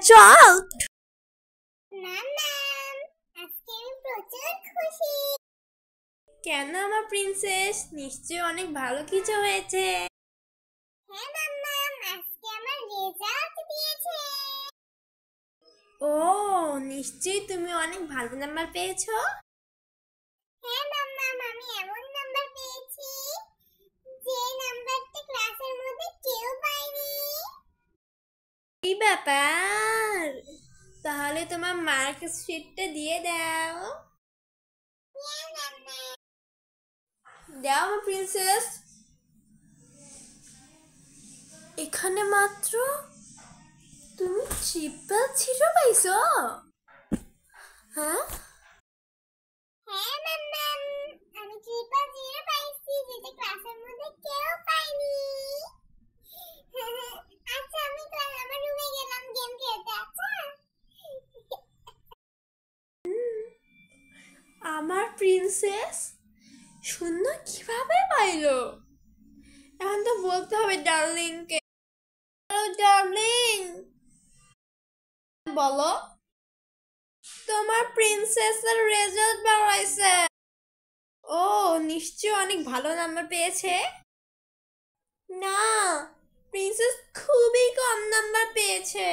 Result? না ma'am, আজকে আমি প্রচুর খুশি। কেন আমার প্রিন্সেস, নিশ্চয়ই অনেক ভালো কিছু হয়েছে। হ্যাঁ ম্যাম, আজকে আমার রেজাল্ট দিয়েছে। ও, নিশ্চয়ই তুমি অনেক ভালো নাম্বার পেয়েছো। হ্যাঁ ম্যাম, আমি এমন নাম্বার পেয়েছি যে নাম্বারটা ক্লাসের মধ্যে কেউ পায়নি। এই ব্যাপার, তাহলে তোমার মার্কশিটটা দিয়ে দাও। দাও আমার প্রিন্সেস। এখানে মাত্র তুমি 0.0 পাইছো? হ্যাঁ হ্যাঁ ম্যাম, আমি 0.0 পাইছি, যেটা ক্লাসের মধ্যে কেউ পায়নি। আচ্ছা, আমি আমার রুমে গেলাম গেম খেলতে। আচ্ছা, আমার প্রিন্সেস 0 কিভাবে পাইলো? এখন তো বলতে হবে ডার্লিংকে। হ্যালো ডার্লিং, বলো তোমার প্রিন্সেসের রেজাল্ট বের হয়েছে। ও, নিশ্চয়ই অনেক ভালো নাম্বার পেয়েছে। না, প্রিন্সেস খুবই কম নাম্বার পেয়েছে।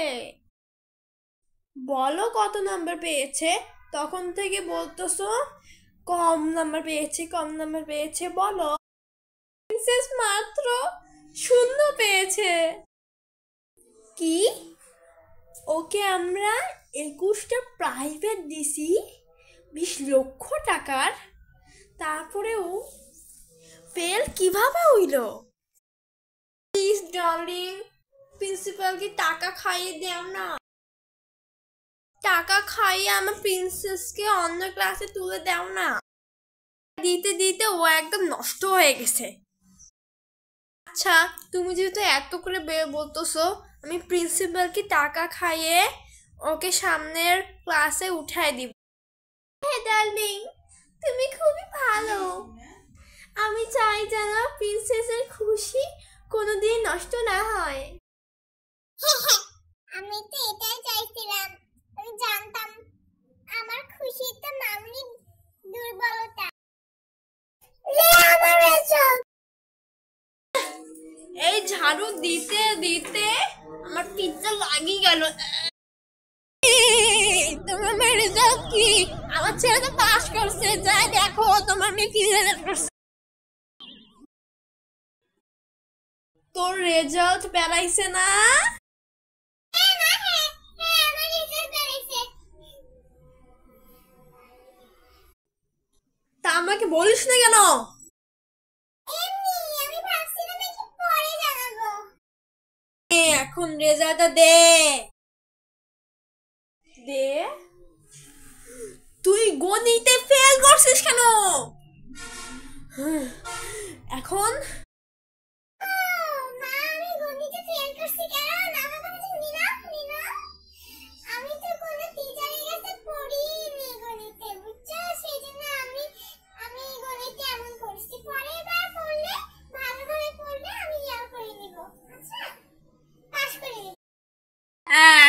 বলো কত নাম্বার পেয়েছে? তখন থেকে বলতেছো কম নাম্বার পেয়েছে, কম নাম্বার পেয়েছে। বলো। প্রিন্সেস মাত্র 0 পেয়েছে। কি? ওকে আমরা 21টা প্রাইভেট দিছি 20 লক্ষ টাকার, তারপরেও ফেল কিভাবে হইল? প্লিজ ডার্লিং, প্রিন্সিপালকে টাকা খাইয়ে দাও না। টাকা খাইয়ে আমার প্রিন্সেসকে অন্য ক্লাসে তুলে দাও না। দিতে দিতে ও একদম নষ্ট হয়ে গেছে। আচ্ছা, তুমি যেহেতু এত করে বলতেছো, আমি প্রিন্সিপালকে টাকা খাইয়ে ওকে সামনের ক্লাসে উঠায় দিব। হ্যাঁ ডার্লিং, তুমি খুবই ভালো। আমি চাই যেন প্রিন্সেসের খুশি কোনোদিন নষ্ট না হয়। আমি তো এটাই চাইছিলাম। আমি জানতাম আমার খুশিতে মামুনি দুর্বলতা। আমার রেজাল্ট। এই ঝাড়ু দিতে দিতে আমার পিঠটা লাগিয়ে গেল। তোমার মেয়ে রেজাল্ট কি? আমার ছেলে তো পাস করছে। যাই দেখো তোমার মেয়ে কি রেজাল্ট করছে। তোর রেজাল্ট বেরাইছে না? তা আমাকে বলিস না কেন? এখন রেজাল্টটা দে। দে। তুই গণিতে ফেল করছিস কেন? এখন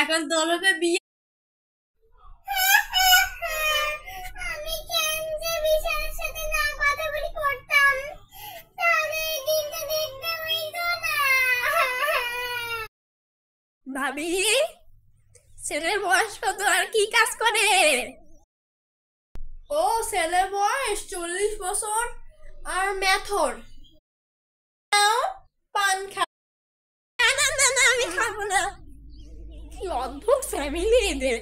এখন তোর হবে বিয়ে। ভাবি, ছেলের বয়স কত আর কি কাজ করে? ও, ছেলের বয়স 40 বছর আর মেথর। পান খা। না না না, আমি খাবো না। কি অদ্ভুত ফ্যামিলি এদের।